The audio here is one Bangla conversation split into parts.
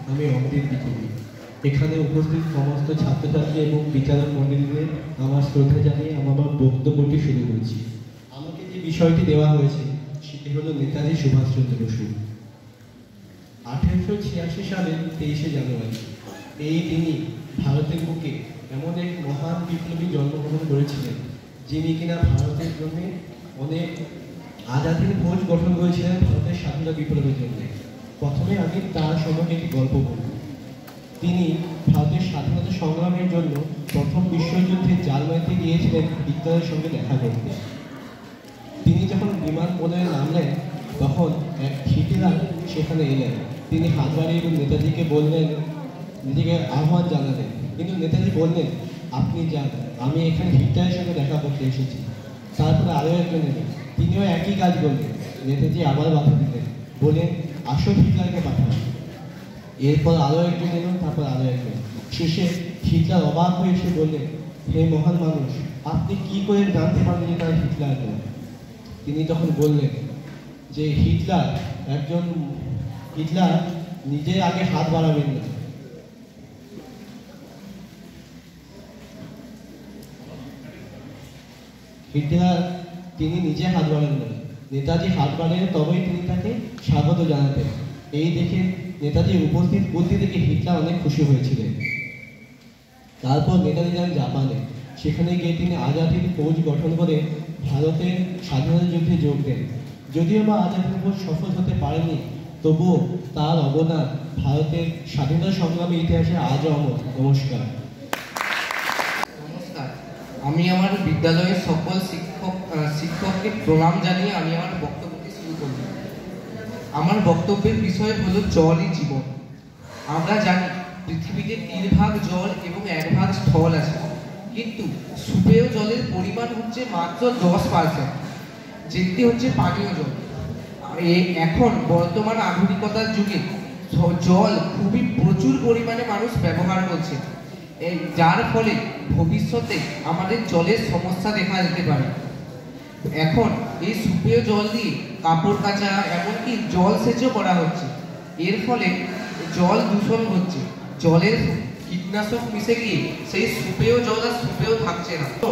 আমি অমৃত বিজয়ী। এখানে উপস্থিত সমস্ত ছাত্রছাত্রী এবং বিচারক মণ্ডলীদের আমার শ্রদ্ধা জানিয়ে আমার বক্তব্যটি শুরু করছি। আমাকে যে বিষয়টি দেওয়া হয়েছে সেটি হলো নেতাজি সুভাষচন্দ্র বসু। 1886 সালের 23শে জানুয়ারি এই দিনই ভারতের বুকে এমন এক মহান বিপ্লবী জন্মগ্রহণ করেছিলেন, যিনি কিনা ভারতের জন্য অনেক আজাদির ফৌজ গঠন করেছিলেন ভারতের স্বাধীনতা বিপ্লবের জন্য। প্রথমে আমি তার সম্পর্কে একটি গল্প বলব। তিনি ভারতের স্বাধীনতা সংগ্রামের জন্য প্রথম বিশ্বযুদ্ধে জার্মানিতে গিয়েছিলেন হিটলারের সঙ্গে দেখা করতে। তিনি যখন বিমানবন্দরে নামলেন তখন এক হিটলার সেখানে এলেন। তিনি হাত বাড়িয়ে এবং নেতাজিকে বললেন, নিজেকে আহ্বান জানালেন, কিন্তু নেতাজি বললেন, আপনি যান, আমি এখানে হিটলারের সঙ্গে দেখা করতে এসেছি। তারপরে আরও একজন এলেন, তিনিও একই কাজ করলেন। নেতাজি আবার বাধা দিলেন, বলেন, আসল হিটলারকে পাঠান। এরপর আরও একজন এলেন, তারপর আরও একজন। শেষে হিটলার অবাক হয়ে এসে বললেন, হে মহান মানুষ, আপনি কি করে জানতে পারলেন যে তারা হিটলার নয়? তিনি তখন বললেন যে হিটলার নিজে আগে হাত বাড়াবেন না। হিটলার তিনি নিজে হাত বাড়ান না, নেতাজি হাত বাড়েন, তবেই তিনি তাকে স্বাগত জানাতেন। এই দেখে নেতাজি উপস্থিত বুদ্ধি দেখে হিটলার অনেক খুশি হয়েছিলেন। তারপর নেতাজি যান জাপানে। সেখানে গিয়ে তিনি আজাদির ফৌজ গঠন করে ভারতের স্বাধীনতা যুদ্ধে যোগ দেন। যদিও বা আজাদির ফৌজ সফল হতে পারেনি, তবুও তার অবদান ভারতের স্বাধীনতা সংগ্রামের ইতিহাসে আজও অমর। নমস্কার। নমস্কার, আমি আমার বিদ্যালয়ের সকল শিক্ষককে প্রণাম জানিয়ে আমি আমার বক্তব্যটি শুরু করব। আমার বক্তব্যের বিষয় হলো জলই জীবন। আমরা জানি পৃথিবীতে 3 ভাগ জল এবং 1 ভাগ স্থল আছে, কিন্তু সুপেয় জলের পরিমাণ হচ্ছে মাত্র 10%, যেটি হচ্ছে পানীয় জল। এখন বর্তমান আধুনিকতার যুগে জল খুবই প্রচুর পরিমাণে মানুষ ব্যবহার করছে, যার ফলে ভবিষ্যতে আমাদের জলের সমস্যা দেখা যেতে পারে। এখন এই সুপেয় জল দিয়ে কাপড় কাচা, এমনকি জল সেচও করা হচ্ছে। এর ফলে জল দূষণ হচ্ছে, জলের কীটনাশক মিশে গিয়ে সেই সুপেয় জল আর সুপেয় থাকছে না। তো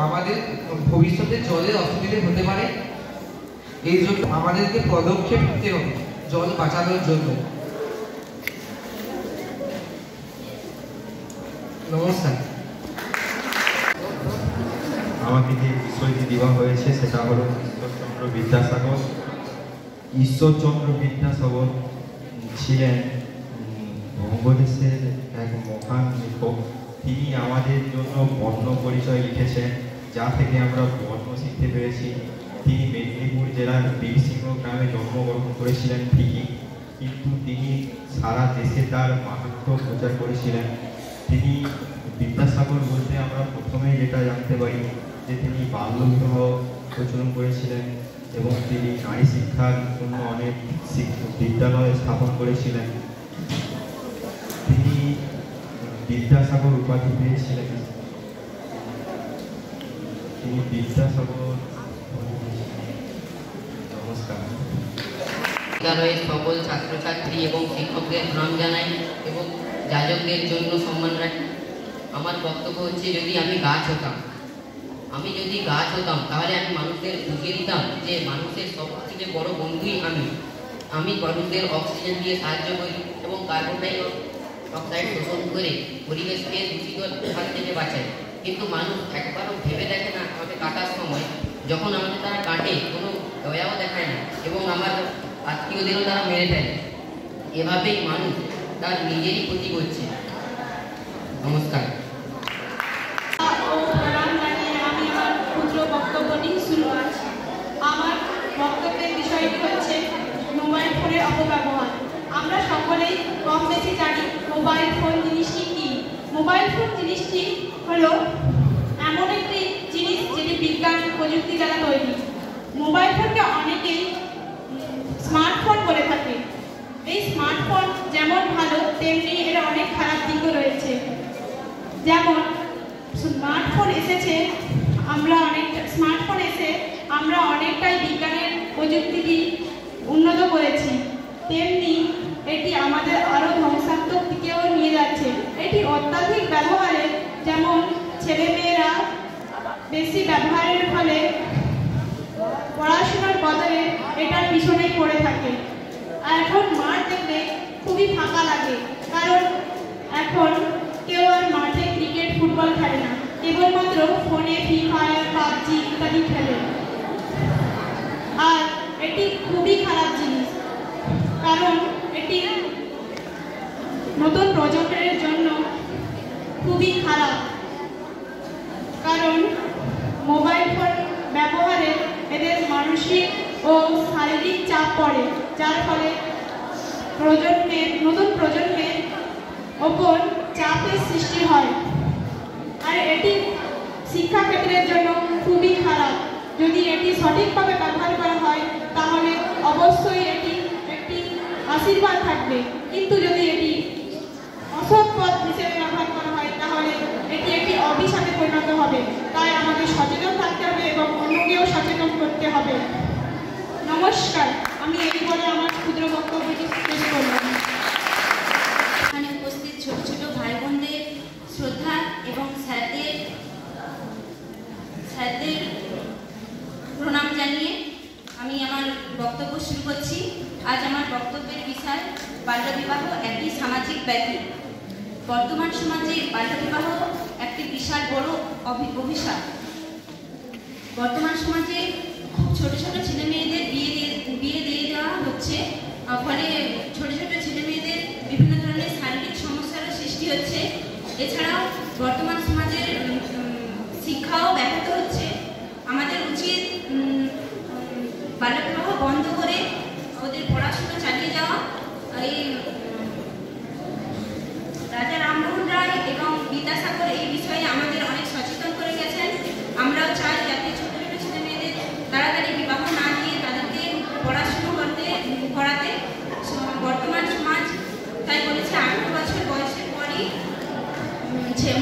আমাদের ভবিষ্যতে জলের অসুবিধা হতে পারে। এই জন্য আমাদেরকে পদক্ষেপ নিতে হবে জল বাঁচানোর জন্য। নমস্কার। আমাকে যে বিষয়টি দেওয়া হয়েছে সেটা হলো ঈশ্বরচন্দ্র বিদ্যাসাগর। ঈশ্বরচন্দ্র বিদ্যাসাগর ছিলেন বঙ্গদেশের এক মহান লেখক। তিনি আমাদের জন্য বর্ণ পরিচয় লিখেছেন, যা থেকে আমরা বর্ণ শিখতে পেরেছি। তিনি মেদিনীপুর জেলার বীরসিংহ গ্রামে জন্মগ্রহণ করেছিলেন ঠিকই, কিন্তু তিনি সারা দেশে তার মাহাত্ম্য প্রচার করেছিলেন। তিনি বিদ্যাসাগর বলতে আমরা প্রথমে যেটা জানতে পারি যে তিনি বাল্যবিবাহ প্রচলন করেছিলেন এবং তিনি নারী শিক্ষার জন্য অনেক বিদ্যালয় স্থাপন করেছিলেন। তিনি বিদ্যাসাগর উপাধি পেয়েছিলেন। তিনি বিদ্যাসাগর। নমস্কার। বিদ্যালয়ের সকল ছাত্রছাত্রী এবং শিক্ষকদের প্রণাম জানাই এবং যাজকদের জন্য সম্মান রাখি। আমার বক্তব্য হচ্ছে, যদি আমি গাছ হতাম তাহলে আমি মানুষদের বুঝিয়ে দিতাম যে মানুষের সবথেকে বড় বন্ধুই আমি মানুষদের অক্সিজেন দিয়ে সাহায্য করি এবং কার্বন ডাই অক্সাইড শোষণ করে পরিবেশকে দূষিত হাত থেকে বাঁচাই। কিন্তু মানুষ একবারও ভেবে দেখে না, আমাকে কাটার সময় যখন আমাকে তারা কাটে কোনো দয়াও দেখায় না এবং আমার আত্মীয়দেরও তারা মেরে ফেলে। এভাবেই মানুষ তার নিজেরই ক্ষতি করছে। নমস্কার। বক্তব্যটি শুরু করছি। আমার বক্তব্যের বিষয়টি হচ্ছে মোবাইল ফোনের অপব্যবহার। আমরা সকলেই কম বেশি জানি মোবাইল ফোন জিনিসটি কি। মোবাইল ফোন জিনিসটি হলো এমন একটি জিনিস যেটি বিজ্ঞান প্রযুক্তি দ্বারা তৈরি। মোবাইল ফোনকে অনেকেই স্মার্টফোন বলে থাকে। এই স্মার্টফোন যেমন ভালো, তেমনি এর অনেক খারাপ দিকও রয়েছে। যেমন স্মার্টফোন এসে আমরা অনেকটাই বিজ্ঞানের প্রযুক্তিটি উন্নত করেছি, তেমনি এটি আমাদের আরও অত্যাধিক ব্যবহারে, যেমন ছেলেমেয়েরা বেশি ব্যবহারের ফলে পড়াশোনার বদলে এটার পিছনেই পড়ে থাকে। আর এখন মাঠ দেখলে খুবই ফাঁকা লাগে, কারণ এখন কেউ আর মাঠে ক্রিকেট ফুটবল খেলে না, কেবলমাত্র ফোনে ফ্রি ফায়ার, পাবজি ইত্যাদি খেলে। আর এটি খুবই খারাপ জিনিস, কারণ এটি নতুন প্রজন্মের জন্য খুবই খারাপ, কারণ মোবাইল ফোন ব্যবহারে এদের মানসিক ও শারীরিক চাপ পড়ে, যার ফলে নতুন প্রজন্মের ওপর চাপের সৃষ্টি হয়। আর এটি শিক্ষাক্ষেত্রের জন্য খুবই খারাপ। যদি এটি সঠিকভাবে ব্যবহার করা হয় তাহলে অবশ্যই এটি একটি আশীর্বাদ থাকবে, কিন্তু যদি এটি অসৎ পথ হিসেবে ব্যবহার করা হয় তাহলে এটি একটি অভিশাপে পরিণত হবে। তাই আমাদের সচেতন থাকতে হবে এবং অন্যকেও সচেতন করতে হবে। নমস্কার, আমি এই বলে আমার ক্ষুদ্র বক্তব্যটি শেষ করলাম। এখানে উপস্থিত ছোট ছোট ভাই বোনদের শ্রদ্ধা এবং স্যারদের প্রণাম জানিয়ে আমি আমার বক্তব্য শুরু করছি। আজ আমার বক্তব্যের বিষয় বাল্যবিবাহ একটি সামাজিক ব্যাধি। বর্তমান সমাজে বাল্যবিবাহ একটি বিশাল বড় অভিশাপ। বর্তমান সমাজে খুব ছোট ছোট ছেলে মেয়েদের বিয়ে দিয়ে দেওয়া হচ্ছে, ফলে ছোট ছোট ছেলে মেয়েদের বিভিন্ন ধরনের শারীরিক সমস্যারও সৃষ্টি হচ্ছে। এছাড়াও বর্তমান সমাজের শিক্ষাও ব্যাহত হচ্ছে। আমাদের উচিত বাল্যবিবাহ বন্ধ করে ওদের পড়াশোনা চালিয়ে যাওয়া। এই রাজা রামমোহন রায় এবং বিদ্যাসাগর এই বিষয়ে আমাদের অনেক সচেতন করে গেছেন। আমরাও চাই যাতে ছোট ছোট ছেলে মেয়েদের তাড়াতাড়ি বিবাহ না দিয়ে তাদেরকে পড়াশুনো করাতে। বর্তমান সমাজ তাই বলেছে 18 বছর বয়সের পরই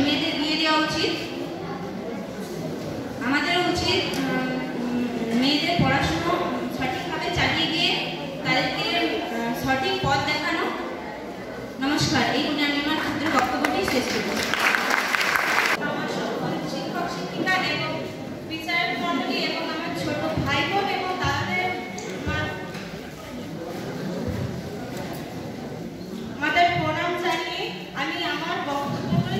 মেয়েদের বিয়ে দেওয়া উচিত। আমাদেরও উচিত মেয়েদের পড়াশুনো সঠিকভাবে চালিয়ে গিয়ে তাদেরকে সঠিক পথ দেখানো। নমস্কার, এই বলে আমি আমার ক্ষুদ্র বক্তব্যটি শেষ করব। আমার সকল শিক্ষক শিক্ষিকা এবং বিচারক মণ্ডলী এবং আমার ছোট ভাই বোন এবং তাদের আমাদের প্রণাম জানিয়ে আমি আমার বক্তব্যটি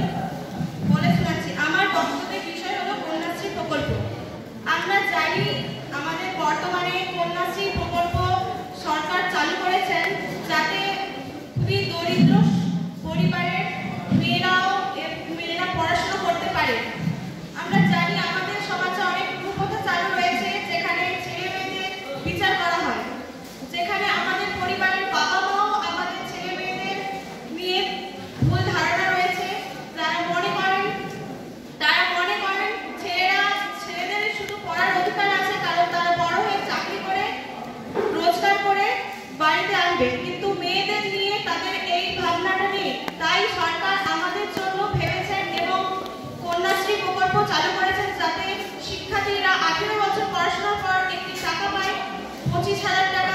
বলে শোনাচ্ছি। আমার বক্তব্যের বিষয় হলো কন্যাশ্রী প্রকল্প। আমরা জানি আমাদের বর্তমানে কন্যাশ্রী প্রকল্প সরকার চালু করেছেন, যাতে খুবই দরিদ্র পরিবারের মেয়েরা পড়াশোনা করতে পারে। আমরা জানি আমাদের সমাজে অনেক কুপ্রথা চালু রয়েছে, যেখানে ছেলে মেয়েদের বিচার করা হয়, যেখানে আমাদের পরিবারের বাবা মাও আমাদের ছেলে মেয়েদের নিয়ে ভুল ধারণা রয়েছে। তারা মনে করেন ছেলেদের শুধু পড়ার অধিকার আছে, কারণ তারা বড় হয়ে চাকরি করে রোজগার করে বাড়িতে আনবে, কিন্তু মেয়েদের নিয়ে তাদের এই ভাবনাটা নেই। তাই সরকার আমাদের জন্য ভেবেছেন এবং কন্যাশ্রী প্রকল্প চালু করেছেন, যাতে শিক্ষার্থীরা 18 বছর পড়াশোনার পর একটি টাকা পায়, 25,000 টাকা